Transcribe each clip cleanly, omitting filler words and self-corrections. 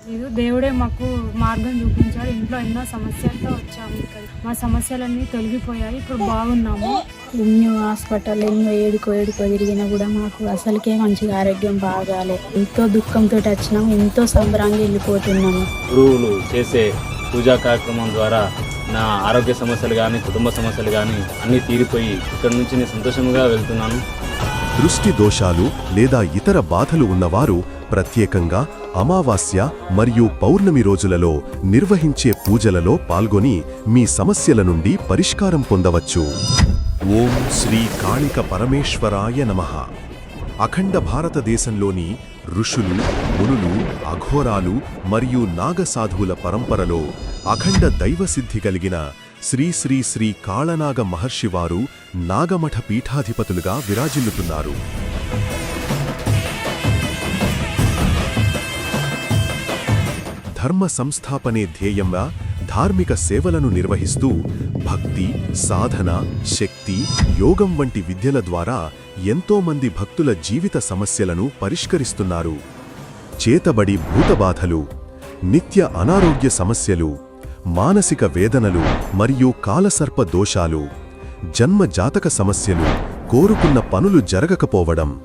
దేవుడే మాకు మార్గం చూపించాడు. ఇంట్లో ఎన్నో సమస్యలతో వచ్చాము. ఇక్కడ మా సమస్యలన్నీ తొలగిపోయాయి. ఇప్పుడు బాగున్నాము. ఎన్నో హాస్పిటల్ ఏడుకో తిరిగినా కూడా మాకు అసలుకే మంచిగా ఆరోగ్యం బాగాలేదు. ఎంతో దుఃఖంతో వచ్చినాము, ఎంతో సంబరంగా వెళ్ళిపోతున్నాము. గురువులు చేసే పూజా కార్యక్రమం ద్వారా నా ఆరోగ్య సమస్యలు కానీ కుటుంబ సమస్యలు కానీ అన్నీ తీరిపోయి ఇక్కడి నుంచి నేను సంతోషంగా వెళ్తున్నాను. దృష్టి దోషాలు లేదా ఇతర బాధలు ఉన్నవారు ప్రత్యేకంగా అమావాస్య మరియు పౌర్ణమి రోజులలో నిర్వహించే పూజలలో పాల్గొని మీ సమస్యల నుండి పరిష్కారం పొందవచ్చు. ఓం శ్రీ కాళిక పరమేశ్వరాయ నమః. అఖండ భారతదేశంలోని ఋషులు, మునులు, అఘోరాలు మరియు నాగసాధువుల పరంపరలో అఖండ దైవసిద్ధి కలిగిన శ్రీ శ్రీ శ్రీ కాళనాగ మహర్షివారు నాగమఠ పీఠాధిపతులుగా విరాజిల్లుతున్నారు. ధర్మ సంస్థాపనే ధ్యేయంగా ధార్మిక సేవలను నిర్వహిస్తూ భక్తి, సాధన, శక్తి, యోగం వంటి విద్యల ద్వారా ఎంతోమంది భక్తుల జీవిత సమస్యలను పరిష్కరిస్తున్నారు. చేతబడి భూతబాధలు, నిత్య అనారోగ్య సమస్యలు, మానసిక వేదనలు మరియు కాలసర్ప దోషాలు, జన్మ జాతక సమస్యలు, కోరుకున్న పనులు జరగకపోవడం,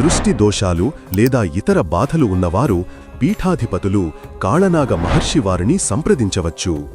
దృష్టి దోషాలు లేదా ఇతర బాధలు ఉన్నవారు పీఠాధిపతులు కాళనాగ మహర్షి వారిని సంప్రదించవచ్చు.